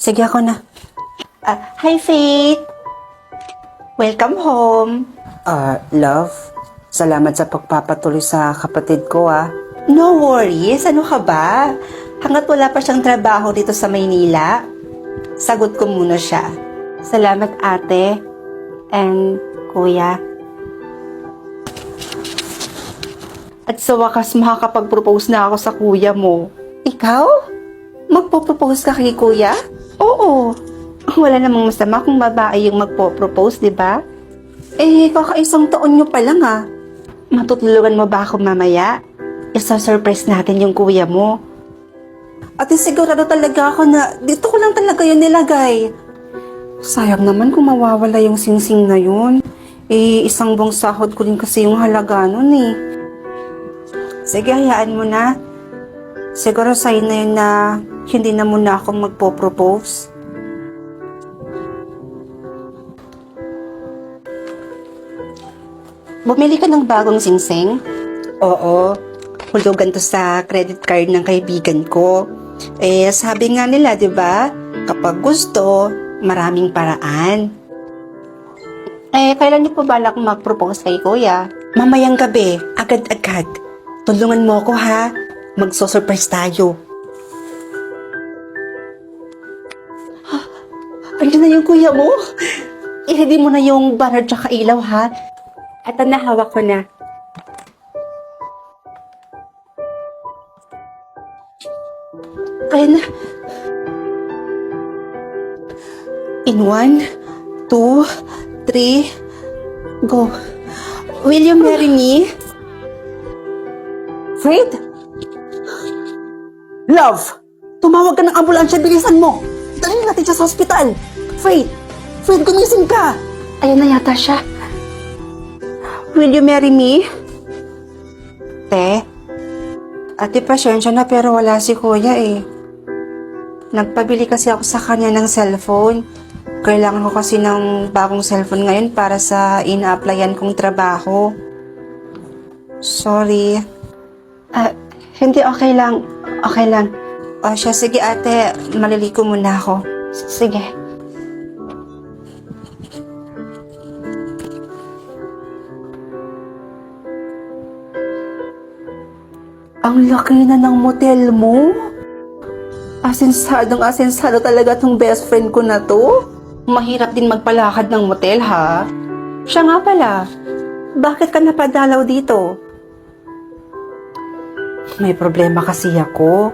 Sige, ako na. Hi, Faith! Welcome home. Love, salamat sa pagpapatuloy sa kapatid ko, No worries, ano ka ba? Hanggat wala pa siyang trabaho dito sa Maynila, sagot ko muna siya. Salamat, ate. And kuya. At sa wakas, makakapag-propose na ako sa kuya mo. Ikaw? Magpo-propose ka kay kuya? Oo. Wala namang masama kung babae yung magpo-propose, di ba? Kakaisang taon nyo pa lang Matutulungan mo ba ako mamaya? Isa-surprise natin yung kuya mo. Ate, sigurado talaga ako na dito ko lang talaga yun nilagay. Sayang naman kung mawawala yung singsing na yun. Isang buwang sahod ko rin kasi yung halaga nun Sige, hayaan mo na. Siguro sa'yo na yun na hindi na muna ako magpo-propose. Bumili ka ng bagong singsing? Oo. Hulugan to sa credit card ng kaibigan ko. Sabi nga nila, di ba? Kapag gusto, maraming paraan. Kailan niyo po balak mag-propose kay kuya? Mamayang gabi, agad-agad. Tulungan mo ako Magso-surprise tayo. Ayun na yung kuya mo. I-ready mo na yung banner tsaka ilaw At hawak ko na. Kaya na. In 1, 2, 3, go. Will you marry me? Fred? Love! Tumawag ka ng ambulansya, bilisan mo! Dalhin natin siya sa ospital! Fred! Fred, gumising ka! Ayan na yata siya. Will you marry me? Ate, pasensya na pero wala si kuya Nagpabili kasi ako sa kanya ng cellphone. Kailangan ko kasi ng bagong cellphone ngayon para sa ina-applyan kong trabaho. Sorry. Hindi, okay lang. Okay lang. Sige ate, maliliko muna ako. Sige. Ang laki na ng motel mo. Asensado talaga tong best friend ko na to. Mahirap din magpalakad ng motel, Siya nga pala, bakit ka napadalaw dito? May problema kasi ako.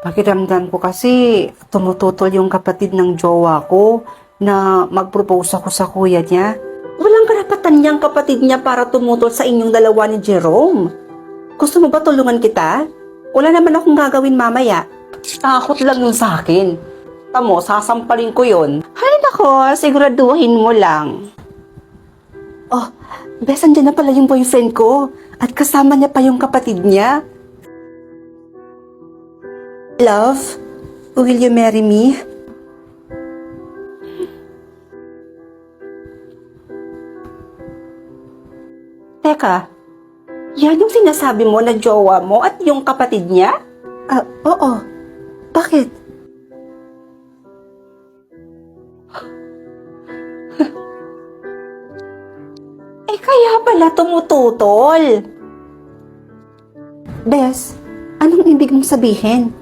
Pakiramdam ko kasi tumututol yung kapatid ng jowa ko na mag-propose ako sa kuya niya. Walang karapatan niyang kapatid niya para tumutol sa inyong dalawa ni Jerome. Gusto mo ba tulungan kita? Wala naman akong gagawin mamaya. Takot lang yun sa akin. Tamo, sasampalin ko yun. Hay nako, siguraduhin mo lang. Bes, andyan na pala yung boyfriend ko. At kasama niya pa yung kapatid niya. Love, will you marry me? Teka, yan yung sinasabi mo na jowa mo at yung kapatid niya? Oo. Bakit? Kaya pala tumututol. Bes, anong ibig mong sabihin?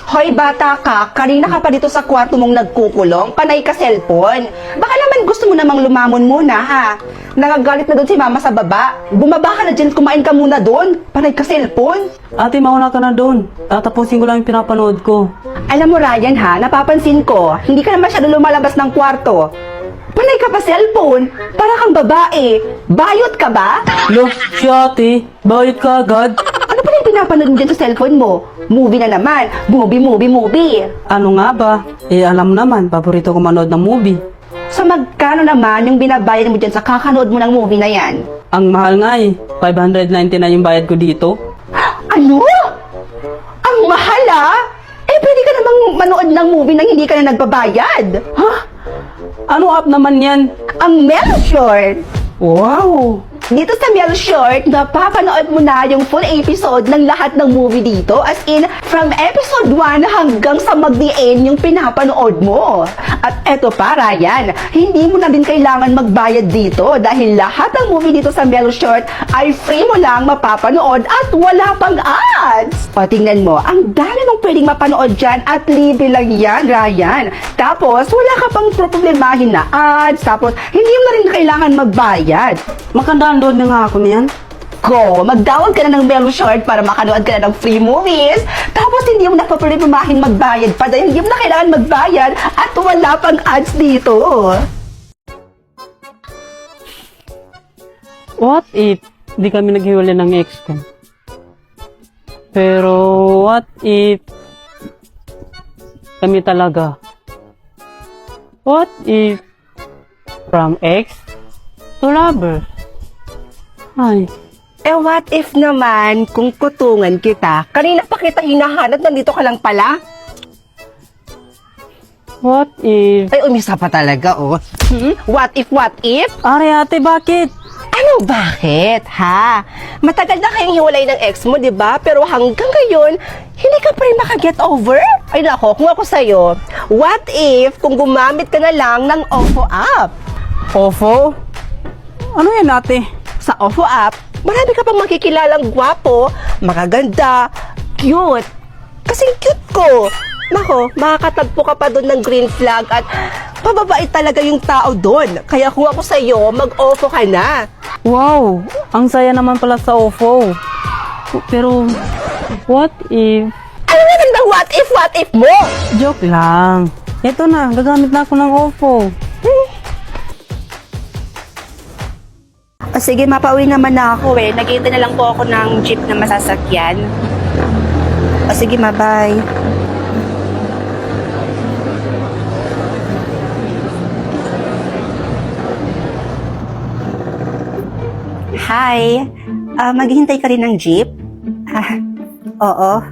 Hoy bata ka, kanina ka pa dito sa kwarto mong nagkukulong, panay ka cellphone. Baka naman gusto mo namang lumamon muna Nagagalit na doon si mama sa baba. Bumaba ka na dyan, kumain ka muna doon. Panay ka cellphone. Ate, mauna ka na doon. Tatapusin ko lang yung pinapanood ko. Alam mo Ryan napapansin ko, hindi ka na masyado lumalabas ng kwarto. Panay ka pa cellphone, para kang babae. Bayot ka ba? Lo, si ate, bayot ka agad. Ano pa yung pinapanood mo dyan sa cellphone mo? Movie na naman. Movie. Ano nga ba? Alam naman, paborito ko manood ng movie. So magkano naman yung binabayad mo dyan sa kakanood mo ng movie na yan? Ang mahal nga 599 yung bayad ko dito. Ano? Ang mahal Pwede ka namang manood ng movie nang hindi ka na nagbabayad. Ano app naman yan? Ang Melshort! Wow! Dito sa Melshort, napapanood mo na yung full episode ng lahat ng movie dito. As in, from episode 1 hanggang sa mag-the-end yung pinapanood mo. At eto pa, Ryan, hindi mo na din kailangan magbayad dito dahil lahat ng movie dito sa Melshort ay free mo lang mapapanood at wala pang ads. O, tingnan mo, ang dami mong pwedeng mapanood dyan at libre lang yan, Ryan. Tapos, wala ka pang problemahin na ads. Tapos, hindi mo na rin kailangan magbayad. Maka-download na nga ako niyan. Go! Mag-download ka na ng Melshort para makanood ka na ng free movies. Tapos hindi mo na papulimahing magbayad pa dahil hindi mo na kailangan magbayad at wala pang ads dito. What if di kami naghiwalay ng ex ko? Pero what if kami talaga? What if from ex to lover? Ay, What if naman kung kutungan kita? Kanina pa kita hinahanap, nandito ka lang pala. what if... Ay, umisa pa talaga, oh. What if? Are ate, bakit? Ano, bakit, ha? Matagal na kayong hiwalay ng ex mo, di ba? Pero hanggang ngayon, hindi ka pa rin makaget over? Ay, nako, kung ako sa'yo, what if kung gumamit ka na lang ng OFO app? Ofo? Ano yan ate? Sa OFO app, marami ka pang makikilalang gwapo, makaganda, cute. Kasing cute ko. Nako, makakatagpo ka pa doon ng green flag at pababait talaga yung tao doon. Kaya kung ako sa'yo, mag-OFO ka na. Wow, ang saya naman pala sa Ofo. Pero, what if... Ano naman ba what if mo? Joke lang. Ito na, gagamit na ako ng Ofo. O sige, mapauwi naman na ako eh. Nag-iintay na lang po ako ng jeep na masasakyan. O sige, bye. Hi. Maghihintay ka rin ng jeep? Oo.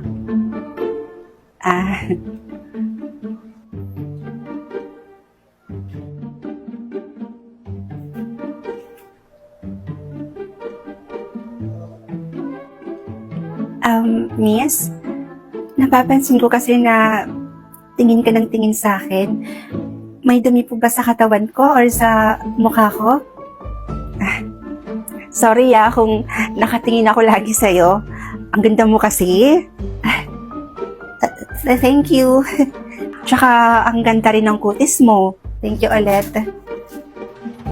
Miss, napapansin ko kasi na tingin ka ng tingin sa akin. May dumi po ba sa katawan ko or sa mukha ko? Sorry kung nakatingin ako lagi sa'yo. Ang ganda mo kasi. Thank you. Tsaka ang ganda rin ng kutis mo. Thank you ulit.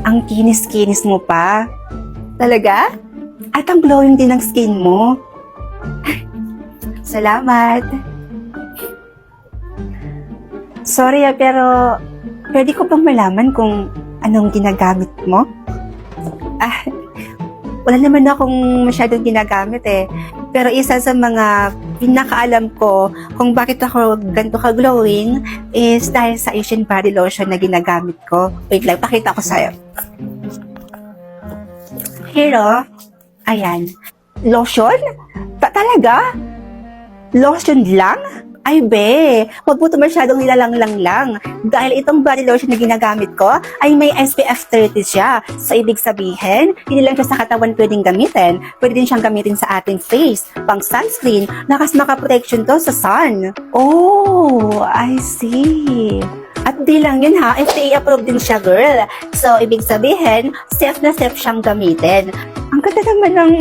Ang kinis-kinis mo pa. Talaga? At ang glowing din ng skin mo. Salamat. Sorry pero pwede ko bang malaman kung anong ginagamit mo? Wala naman akong masyadong ginagamit eh. Pero isa sa mga pinakaalam ko kung bakit ako ganito ka-glowing is dahil sa Asian body lotion na ginagamit ko. Wait lang, pakita ko sa'yo. Here, oh. Ayan. Lotion? Talaga? Lotion lang? Ay be, huwag mo ito masyadong nilalanglang lang. Dahil itong body lotion na ginagamit ko ay may SPF 30 siya. So ibig sabihin, hindi lang siya sa katawan pwedeng gamitin. Pwede din siyang gamitin sa ating face, pang sunscreen, nakas maka-protection to sa sun. Oh, I see. At di lang yun ha, FDA approved din siya, girl. So ibig sabihin, safe na safe siyang gamitin. Ang ganda naman ng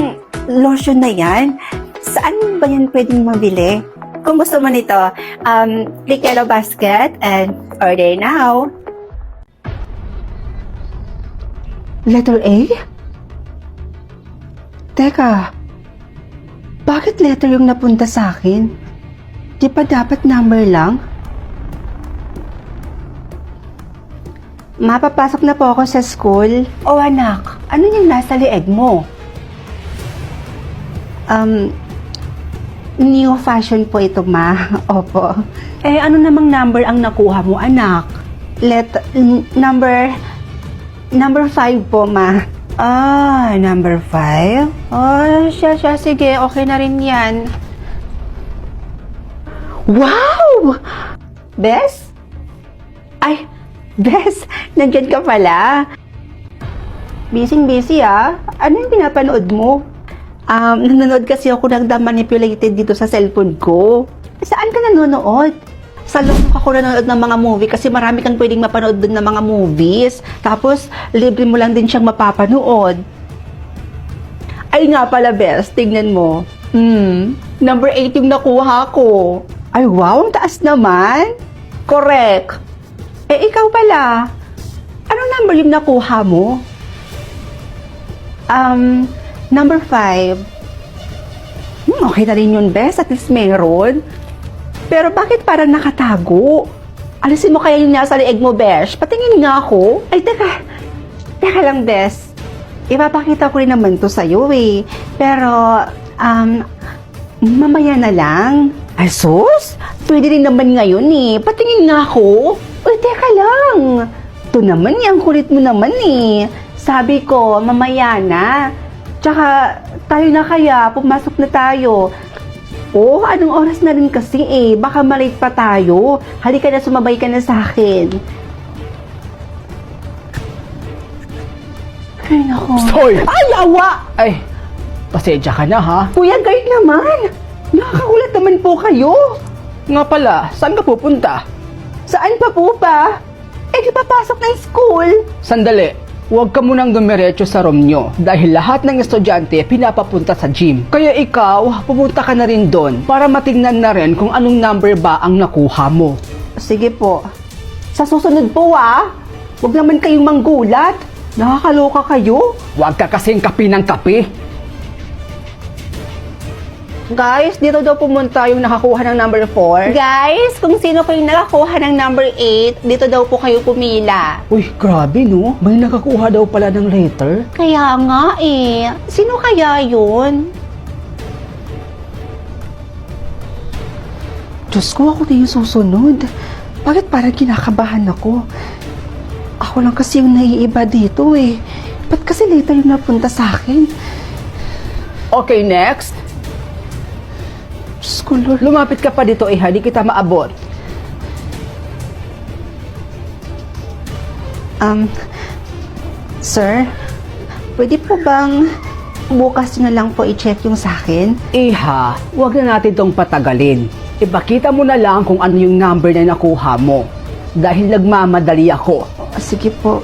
lotion na yan. Saan ba yan pwedeng mabili? Kung gusto mo nito, click yellow basket and order now. Letter A? Teka, bakit letter yung napunta sa akin? Di pa dapat number lang? Mapapasok na po ako sa school. O anak, ano yung nasa lieg mo? New fashion po ito, ma. Opo. Ano namang number ang nakuha mo, anak? Number 5 po, ma. Number 5? Siya. Sige, okay na rin yan. Wow! Bes? Ay, Bes, nandyan ka pala. Busy ah. Ano yung pinapanood mo? Nanonood kasi ako ng The Manipulated dito sa cellphone ko. Saan ka nanonood? Sa Look ako nanonood ng mga movie kasi marami kang pwedeng mapanood dun ng mga movies. Tapos, libre mo lang din siyang mapapanood. Ay nga pala, Bes, tingnan mo. Number 8 yung nakuha ko. Ay, wow, ang taas naman. Correct. Ikaw pala. Anong number yung nakuha mo? Number 5. Okay na rin yun, Bes. At least meron. Pero bakit parang nakatago? Alisin mo kaya yung nasa leeg mo, Besh? Patingin nga ako. Ay, teka. Teka lang, Bes. Ipapakita ko rin naman to sa'yo eh. Pero, mamaya na lang. Ay, sus? Pwede rin naman ngayon eh. Patingin nga ako. Uy, teka lang. Ito naman eh, ang kulit mo naman eh. Sabi ko, mamaya na. Tsaka, tayo na kaya, pumasok na tayo. Oh, anong oras na rin kasi eh. Baka malate pa tayo. Halika na, sumabay ka na sa akin. Ay, nako. Hoy! Ay, awa! Ay, pasensya ka na ha. Kuya, guard naman. Nakakagulat naman po kayo. Nga pala, saan ka pupunta? Saan pa po ba? Di papasok ng school. Sandali, huwag ka munang dumiretso sa room nyo dahil lahat ng estudyante pinapapunta sa gym. Kaya ikaw, pumunta ka na rin doon para matingnan na rin kung anong number ba ang nakuha mo. Sige po. Sa susunod po huwag naman kayong manggulat. Nakakaloka kayo. Huwag ka kasing kape ng kape. Guys, dito daw pumunta yung nakakuha ng number 4. Guys, kung sino po yung nakakuha ng number 8, dito daw po kayo pumila. Uy, grabe no. May nakakuha daw pala ng letter. Kaya nga eh. Sino kaya yun? Diyos ko, ako na yung susunod. Bakit parang kinakabahan ako? Ako lang kasi yung naiiba dito eh. Ba't kasi later yung napunta sa akin? Okay, next. Diyos ko, Lord. Lumapit ka pa dito eh, di kita maabot. Sir, pwede po bang bukas na lang po i-check yung sa akin? Iha, huwag na natin tong patagalin. Ipakita mo na lang kung ano yung number na nakuha mo. Dahil nagmamadali ako. Sige po.